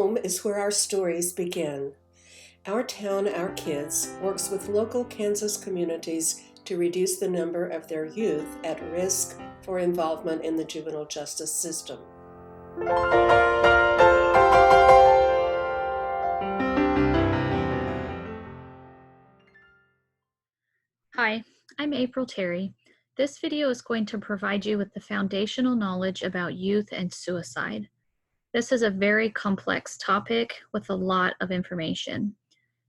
Home is where our stories begin. Our Town, Our Kids works with local Kansas communities to reduce the number of their youth at risk for involvement in the juvenile justice system. Hi, I'm April Terry. This video is going to provide you with the foundational knowledge about youth and suicide. This is a very complex topic with a lot of information.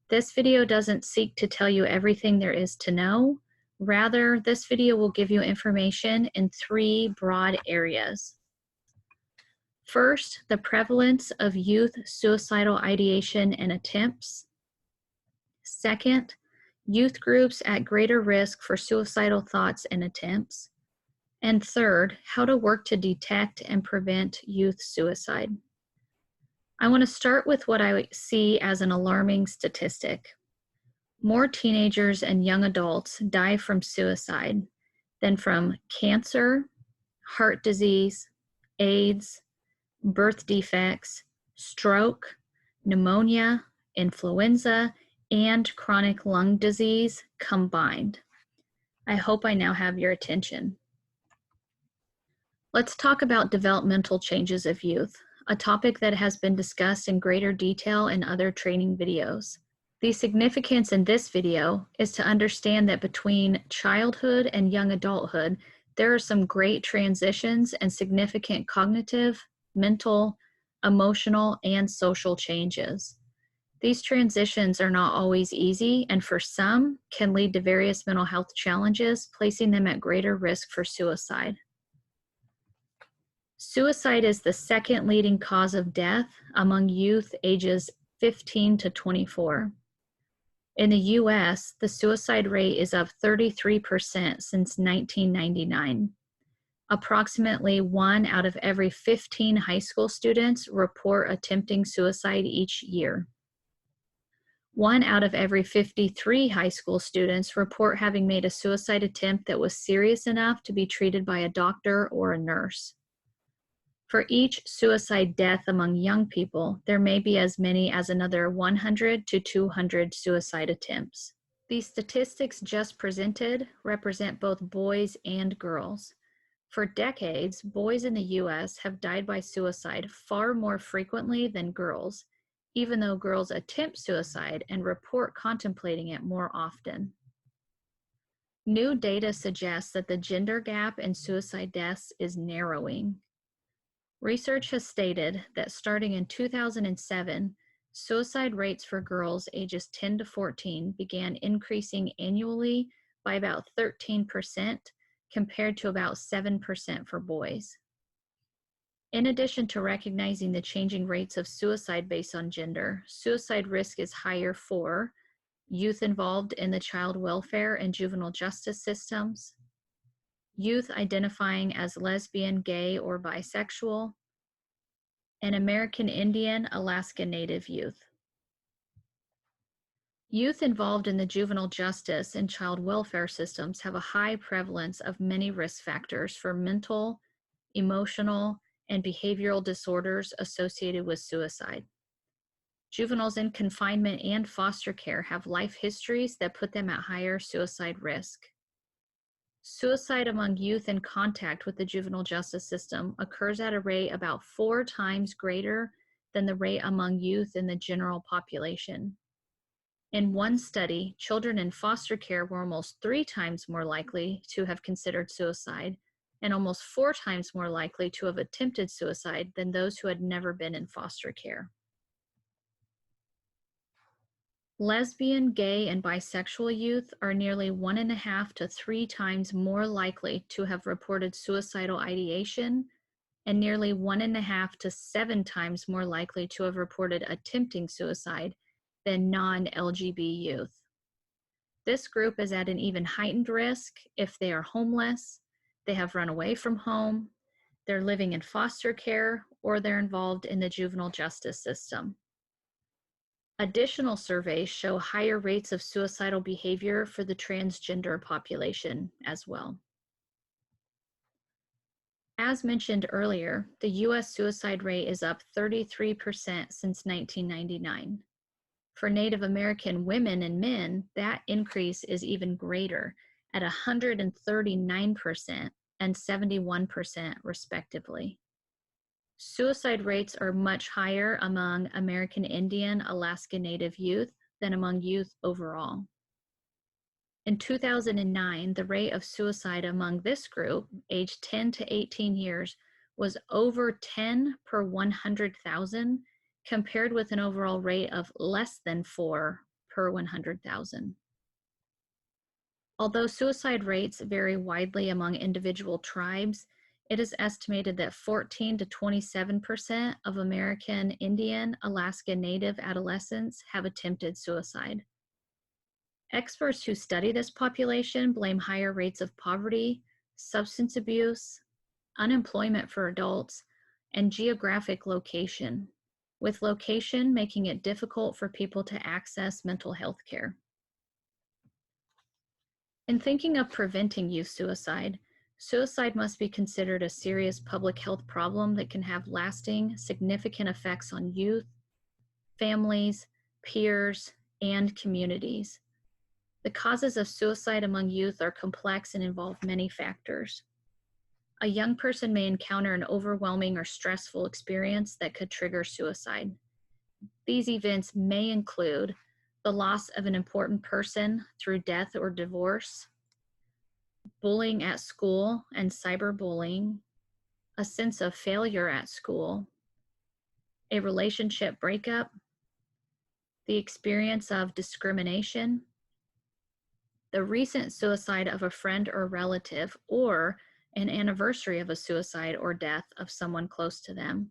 This video doesn't seek to tell you everything there is to know. Rather, this video will give you information in 3 broad areas. First, the prevalence of youth suicidal ideation and attempts. Second, youth groups at greater risk for suicidal thoughts and attempts. And third, how to work to detect and prevent youth suicide. I want to start with what I see as an alarming statistic. More teenagers and young adults die from suicide than from cancer, heart disease, AIDS, birth defects, stroke, pneumonia, influenza, and chronic lung disease combined. I hope I now have your attention. Let's talk about developmental changes of youth, a topic that has been discussed in greater detail in other training videos. The significance in this video is to understand that between childhood and young adulthood, there are some great transitions and significant cognitive, mental, emotional, and social changes. These transitions are not always easy, and for some can lead to various mental health challenges, placing them at greater risk for suicide. Suicide is the second leading cause of death among youth ages 15 to 24. In the US, the suicide rate is up 33% since 1999. Approximately 1 out of every 15 high school students report attempting suicide each year. 1 out of every 53 high school students report having made a suicide attempt that was serious enough to be treated by a doctor or a nurse. For each suicide death among young people, there may be as many as another 100 to 200 suicide attempts. These statistics just presented represent both boys and girls. For decades, boys in the US have died by suicide far more frequently than girls, even though girls attempt suicide and report contemplating it more often. New data suggests that the gender gap in suicide deaths is narrowing. Research has stated that starting in 2007, suicide rates for girls ages 10 to 14 began increasing annually by about 13% compared to about 7% for boys. In addition to recognizing the changing rates of suicide based on gender, suicide risk is higher for youth involved in the child welfare and juvenile justice systems, youth identifying as lesbian, gay, or bisexual, and American Indian, Alaska Native youth. Youth involved in the juvenile justice and child welfare systems have a high prevalence of many risk factors for mental, emotional, and behavioral disorders associated with suicide. Juveniles in confinement and foster care have life histories that put them at higher suicide risk. Suicide among youth in contact with the juvenile justice system occurs at a rate about 4 times greater than the rate among youth in the general population. In one study, children in foster care were almost 3 times more likely to have considered suicide and almost 4 times more likely to have attempted suicide than those who had never been in foster care. Lesbian, gay, and bisexual youth are nearly 1.5 to 3 times more likely to have reported suicidal ideation and nearly 1.5 to 7 times more likely to have reported attempting suicide than non-LGBT youth. This group is at an even heightened risk if they are homeless, they have run away from home, they're living in foster care, or they're involved in the juvenile justice system. Additional surveys show higher rates of suicidal behavior for the transgender population as well. As mentioned earlier, the U.S. suicide rate is up 33% since 1999. For Native American women and men, that increase is even greater at 139% and 71% respectively. Suicide rates are much higher among American Indian, Alaska Native youth than among youth overall. In 2009, the rate of suicide among this group, aged 10 to 18 years, was over 10 per 100,000, compared with an overall rate of less than 4 per 100,000. Although suicide rates vary widely among individual tribes, it is estimated that 14 to 27% of American Indian, Alaska Native adolescents have attempted suicide. Experts who study this population blame higher rates of poverty, substance abuse, unemployment for adults, and geographic location, with location making it difficult for people to access mental health care. In thinking of preventing youth suicide, suicide must be considered a serious public health problem that can have lasting, significant effects on youth, families, peers, and communities. The causes of suicide among youth are complex and involve many factors. A young person may encounter an overwhelming or stressful experience that could trigger suicide. These events may include the loss of an important person through death or divorce, bullying at school and cyberbullying, a sense of failure at school, a relationship breakup, the experience of discrimination, the recent suicide of a friend or relative, or an anniversary of a suicide or death of someone close to them,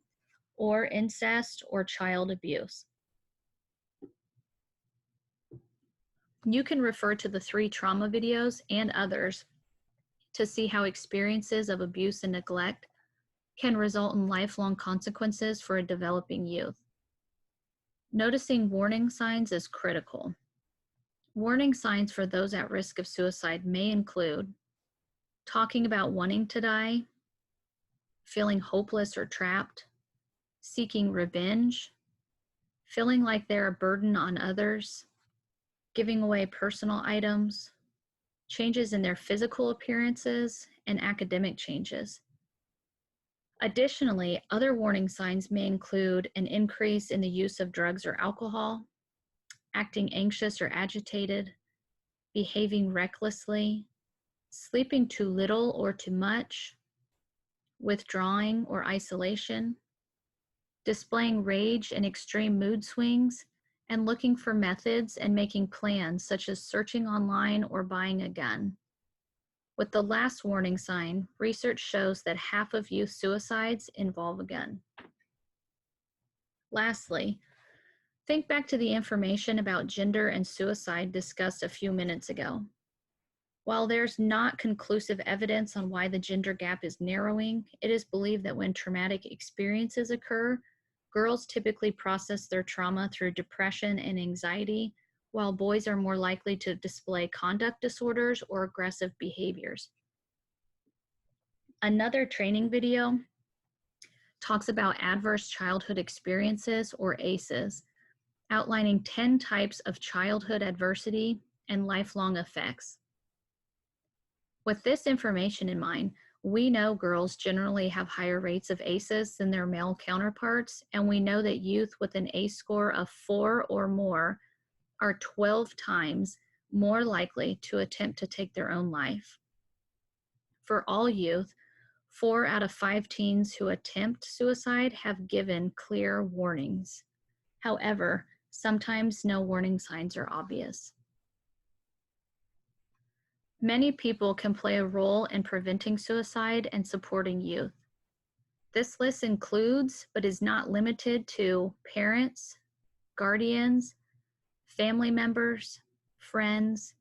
or incest or child abuse. You can refer to the 3 trauma videos and others to see how experiences of abuse and neglect can result in lifelong consequences for a developing youth. Noticing warning signs is critical. Warning signs for those at risk of suicide may include talking about wanting to die, feeling hopeless or trapped, seeking revenge, feeling like they're a burden on others, giving away personal items, changes in their physical appearances, and academic changes. Additionally, other warning signs may include an increase in the use of drugs or alcohol, acting anxious or agitated, behaving recklessly, sleeping too little or too much, withdrawing or isolation, displaying rage and extreme mood swings, and looking for methods and making plans such as searching online or buying a gun. With the last warning sign, research shows that half of youth suicides involve a gun. Lastly, think back to the information about gender and suicide discussed a few minutes ago. While there's not conclusive evidence on why the gender gap is narrowing, it is believed that when traumatic experiences occur, girls typically process their trauma through depression and anxiety, while boys are more likely to display conduct disorders or aggressive behaviors. Another training video talks about adverse childhood experiences, or ACEs, outlining 10 types of childhood adversity and lifelong effects. With this information in mind, we know girls generally have higher rates of ACEs than their male counterparts, and we know that youth with an ACE score of 4 or more are 12 times more likely to attempt to take their own life. For all youth, 4 out of 5 teens who attempt suicide have given clear warnings. However, sometimes no warning signs are obvious. Many people can play a role in preventing suicide and supporting youth. This list includes, but is not limited to, parents, guardians, family members, friends,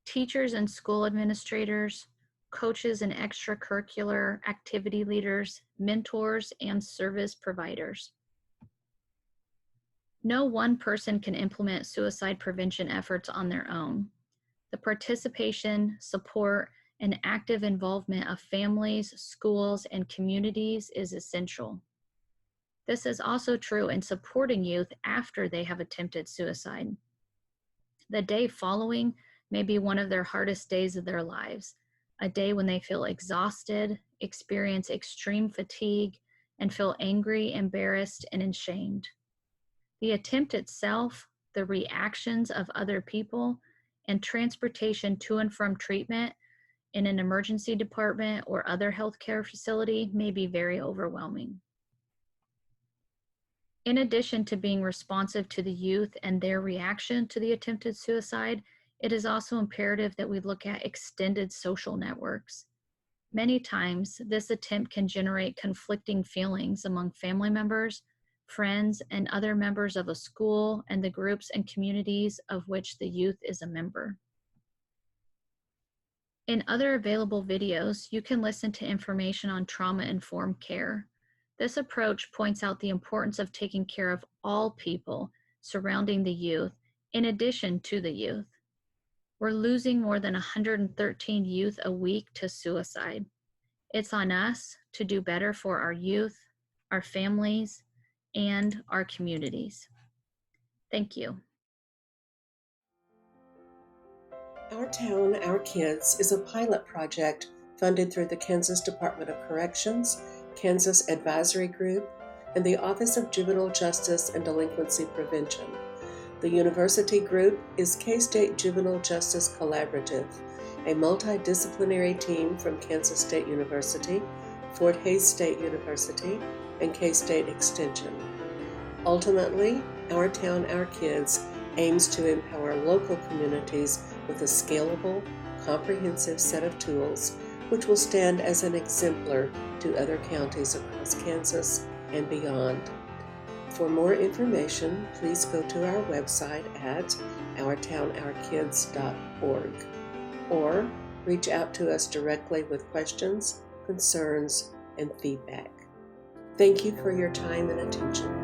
teachers and school administrators, coaches and extracurricular activity leaders, mentors, and service providers. No one person can implement suicide prevention efforts on their own. The participation, support, and active involvement of families, schools, and communities is essential. This is also true in supporting youth after they have attempted suicide. The day following may be one of their hardest days of their lives, a day when they feel exhausted, experience extreme fatigue, and feel angry, embarrassed, and ashamed. The attempt itself, the reactions of other people, and transportation to and from treatment in an emergency department or other healthcare facility may be very overwhelming. In addition to being responsive to the youth and their reaction to the attempted suicide, it is also imperative that we look at extended social networks. Many times, this attempt can generate conflicting feelings among family members, friends, and other members of a school and the groups and communities of which the youth is a member. In other available videos, you can listen to information on trauma-informed care. This approach points out the importance of taking care of all people surrounding the youth, in addition to the youth. We're losing more than 113 youth a week to suicide. It's on us to do better for our youth, our families, and our communities. Thank you. Our Town, Our Kids is a pilot project funded through the Kansas Department of Corrections, Kansas Advisory Group, and the Office of Juvenile Justice and Delinquency Prevention. The university group is K-State Juvenile Justice Collaborative, a multidisciplinary team from Kansas State University, Fort Hays State University, and K-State Extension. Ultimately, Our Town, Our Kids aims to empower local communities with a scalable, comprehensive set of tools which will stand as an exemplar to other counties across Kansas and beyond. For more information, please go to our website at ourtownourkids.org or reach out to us directly with questions, concerns, and feedback. Thank you for your time and attention.